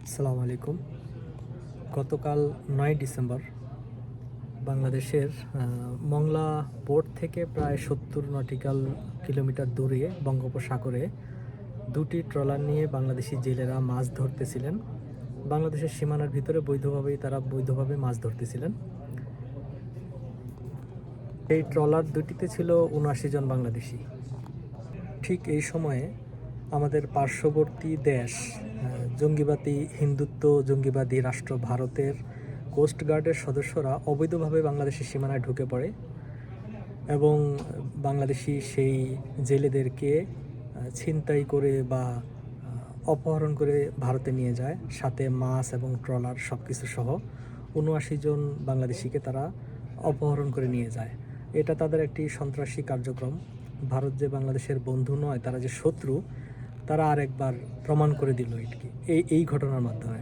আসসালামু আলাইকুম। গতকাল ৯ ডিসেম্বর বাংলাদেশের মংলা পোর্ট থেকে প্রায় ৭০ নটিক্যাল কিলোমিটার দূরে বঙ্গোপসাগরে দুটি ট্রলার নিয়ে বাংলাদেশি জেলেরা মাছ ধরতেছিলেন। বাংলাদেশের সীমানার ভিতরে বৈধভাবে মাছ ধরতেছিলেন। এই ট্রলার দুটিতে ছিল ৭৯ জন বাংলাদেশি। ঠিক এই সময়ে আমাদের পার্শ্ববর্তী দেশ জঙ্গিবাদী রাষ্ট্র ভারতের কোস্টগার্ডের সদস্যরা অবৈধভাবে বাংলাদেশের সীমানায় ঢুকে পড়ে এবং বাংলাদেশি সেই জেলেদেরকে ছিনতাই করে বা অপহরণ করে ভারতে নিয়ে যায়, সাথে মাছ এবং ট্রলার সব কিছু সহ ৭৯ জন বাংলাদেশিকে তারা অপহরণ করে নিয়ে যায়। এটা তাদের একটি সন্ত্রাসী কার্যক্রম। ভারত যে বাংলাদেশের বন্ধু নয়, তারা যে শত্রু, তারা আরেকবার প্রমাণ করে দিল এই ঘটনার মাধ্যমে।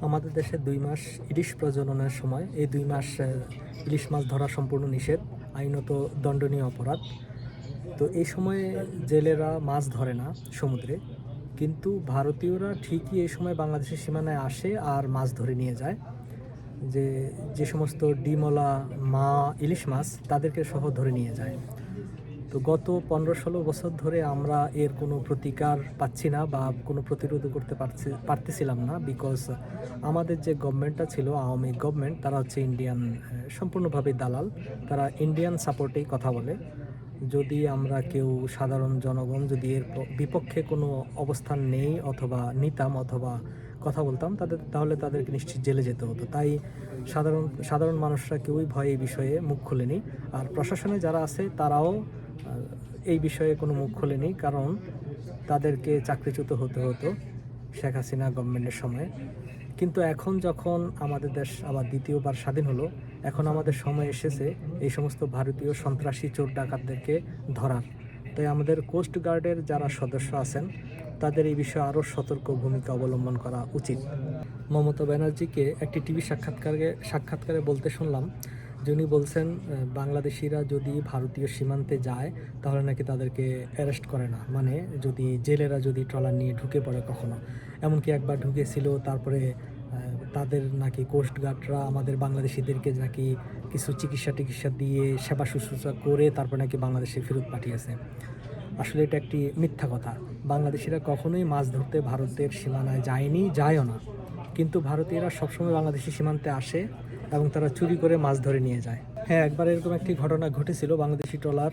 আমাদের দেশে ২ মাস ইলিশ প্রজননের সময়, এই ২ মাস ইলিশ মাছ ধরা সম্পূর্ণ নিষেধ, আইনত দণ্ডনীয় অপরাধ। তো এই সময়ে জেলেরা মাছ ধরে না সমুদ্রে, কিন্তু ভারতীয়রা ঠিকই এই সময় বাংলাদেশের সীমানায় আসে আর মাছ ধরে নিয়ে যায়। যে সমস্ত ডিমলা ইলিশ মাছ তাদেরকে সহ ধরে নিয়ে যায়। তো গত ১৫-১৬ বছর ধরে আমরা এর কোনো প্রতিকার পাচ্ছি না বা কোনো প্রতিরোধ করতে পারতেছিলাম না, বিকজ আমাদের যে গভর্নমেন্টটা ছিল, আওয়ামী গভর্নমেন্ট, তারা হচ্ছে ইন্ডিয়ান, সম্পূর্ণভাবে দালাল। তারা ইন্ডিয়ান সাপোর্টেই কথা বলে। যদি আমরা কেউ সাধারণ জনগণ যদি এর বিপক্ষে কোনো অবস্থান নেই অথবা নিতাম অথবা কথা বলতাম, তাহলে তাদেরকে নিশ্চিত জেলে যেতে হতো। তাই সাধারণ মানুষরা কেউই ভয়ে এই বিষয়ে মুখ খোলেনি। আর প্রশাসনে যারা আছে তারাও এই বিষয়ে কোনো মুখ খোলেনি, কারণ তাদেরকে চাকরিচ্যুত হতে হতো শেখ হাসিনা গভর্নমেন্টের সময়। কিন্তু এখন যখন আমাদের দেশ আবার দ্বিতীয়বার স্বাধীন হলো, এখন আমাদের সময় এসেছে এই সমস্ত ভারতীয় সন্ত্রাসী চোর ডাকাতদেরকে ধরার। তাই আমাদের কোস্ট গার্ডের যারা সদস্য আছেন তাদের এই বিষয়ে আরও সতর্ক ভূমিকা অবলম্বন করা উচিত। মমতা ব্যানার্জিকে একটি টিভি সাক্ষাৎকারে বলতে শুনলাম, যিনি বলছেন বাংলাদেশিরা যদি ভারতীয় সীমান্তে যায় তাহলে নাকি তাদেরকে অ্যারেস্ট করে না, মানে যদি জেলেরা যদি ট্রলার নিয়ে ঢুকে পড়ে কখনো, এমনকি একবার ঢুকেছিল, তারপরে তাদের নাকি কোস্টগার্ডরা আমাদের বাংলাদেশিদেরকে নাকি কিছু চিকিৎসা দিয়ে সেবা শুশ্রূষা করে তারপর নাকি বাংলাদেশে ফেরত পাঠিয়েছে। আসলে এটা একটি মিথ্যা কথা। বাংলাদেশিরা কখনোই মাছ ধরতে ভারতের সীমানায় যায়ও না, কিন্তু ভারতীয়রা সবসময় বাংলাদেশি সীমান্তে আসে এবং তারা চুরি করে মাছ ধরে নিয়ে যায়। হ্যাঁ, একবার এরকম একটি ঘটনা ঘটেছিল, বাংলাদেশি ট্রলার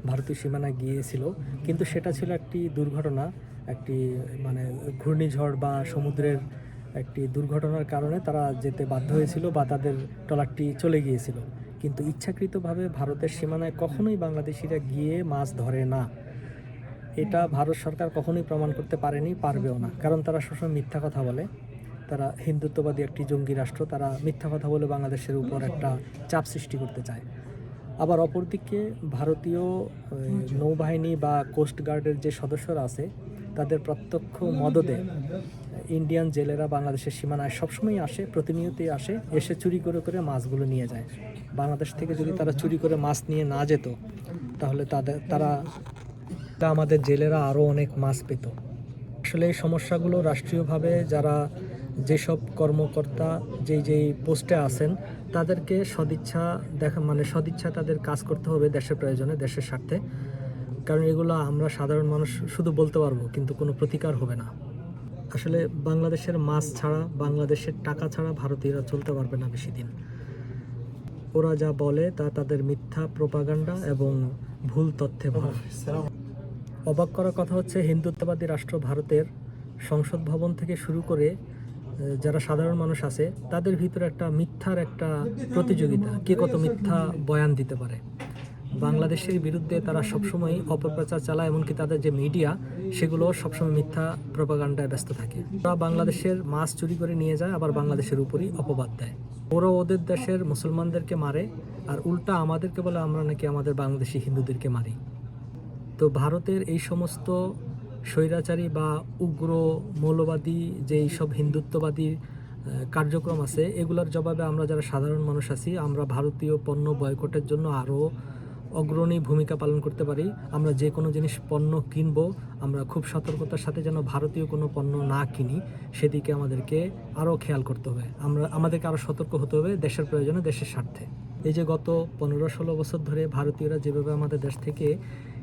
ভারতীয় সীমানায় গিয়েছিল, কিন্তু সেটা ছিল একটি দুর্ঘটনা, একটি মানে ঘূর্ণিঝড় বা সমুদ্রের একটি দুর্ঘটনার কারণে তারা যেতে বাধ্য হয়েছিল বা তাদের ট্রলারটি চলে গিয়েছিল। কিন্তু ইচ্ছাকৃতভাবে ভারতের সীমানায় কখনোই বাংলাদেশিরা গিয়ে মাছ ধরে না। এটা ভারত সরকার কখনোই প্রমাণ করতে পারেনি, পারবেও না, কারণ তারা সবসময় মিথ্যা কথা বলে। তারা হিন্দুত্ববাদী একটি জঙ্গি রাষ্ট্র, তারা মিথ্যা কথা বলে বাংলাদেশের উপর একটা চাপ সৃষ্টি করতে চায়। আবার অপরদিকে ভারতীয় নৌবাহিনী বা কোস্টগার্ডের যে সদস্যরা আছে তাদের প্রত্যক্ষ মদদে ইন্ডিয়ান জেলেরা বাংলাদেশের সীমানায় সবসময় আসে, প্রতিনিয়তই এসে চুরি করে মাছগুলো নিয়ে যায়। বাংলাদেশ থেকে যদি তারা চুরি করে মাছ নিয়ে না যেত, তাহলে তারা আমাদের জেলেরা আরও অনেক মাছ পেত। আসলে এই সমস্যাগুলো রাষ্ট্রীয়ভাবে যারা যেসব কর্মকর্তা যেই পোস্টে আছেন তাদেরকে সদিচ্ছা তাদের কাজ করতে হবে দেশের প্রয়োজনে, দেশের স্বার্থে। কারণ এগুলো আমরা সাধারণ মানুষ শুধু বলতে পারবো, কিন্তু কোনো প্রতিকার হবে না। আসলে বাংলাদেশের মাছ ছাড়া, বাংলাদেশের টাকা ছাড়া ভারতীয়রা চলতে পারবে না বেশি দিন। ওরা যা বলে তা তাদের মিথ্যা প্রোপাগান্ডা এবং ভুল তথ্যে ভরা। অবাক করার কথা হচ্ছে, হিন্দুত্ববাদী রাষ্ট্র ভারতের সংসদ ভবন থেকে শুরু করে যারা সাধারণ মানুষ আছে তাদের ভিতরে একটা মিথ্যার একটা প্রতিযোগিতা, কে কত মিথ্যা বয়ান দিতে পারে। বাংলাদেশের বিরুদ্ধে তারা সবসময় অপপ্রচার চালায়, এমনকি তাদের যে মিডিয়া সেগুলো সবসময় মিথ্যা প্রোপাগান্ডায় ব্যস্ত থাকে। ওরা বাংলাদেশের মাছ চুরি করে নিয়ে যায়, আবার বাংলাদেশের উপরই অপবাদ দেয়। ওরা ওদের দেশের মুসলমানদেরকে মারে, আর উল্টা আমাদেরকে বলে আমরা নাকি আমাদের বাংলাদেশি হিন্দুদেরকে মারি। তো ভারতের এই সমস্ত স্বৈরাচারী বা উগ্র মৌলবাদী যেই সব হিন্দুত্ববাদী কার্যক্রম আছে, এগুলোর জবাবে আমরা যারা সাধারণ মানুষ আছি, আমরা ভারতীয় পণ্য বয়কটের জন্য আরও অগ্রণী ভূমিকা পালন করতে পারি। আমরা যে কোনো জিনিস পণ্য কিনবো, আমরা খুব সতর্কতার সাথে যেন ভারতীয় কোনো পণ্য না কিনি, সেদিকে আমাদেরকে আরও খেয়াল করতে হবে। আমাদেরকে আরও সতর্ক হতে হবে দেশের প্রয়োজনে, দেশের স্বার্থে। এই যে গত 15-16 বছর ধরে ভারতীয়রা যেভাবে আমাদের দেশ থেকে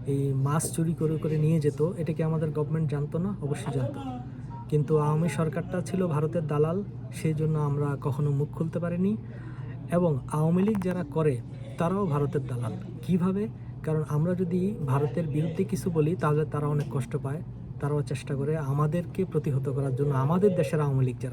এই মাছ চুরি করে করে নিয়ে যেত, এটা কি আমাদের গভর্নমেন্ট জানতো না? অবশ্যই জানতো। কিন্তু আওয়ামী সরকারটা ছিল ভারতের দালাল, সেই জন্য আমরা কখনো মুখ খুলতে পারিনি। এবং আওয়ামী লীগ যারা করে তারাও ভারতের দালাল। কিভাবে? কারণ আমরা যদি ভারতের বিরুদ্ধে কিছু বলি তাহলে তারা অনেক কষ্ট পায়, তারাও চেষ্টা করে আমাদেরকে প্রতিহত করার জন্য, আমাদের দেশের আওয়ামী লীগ যারা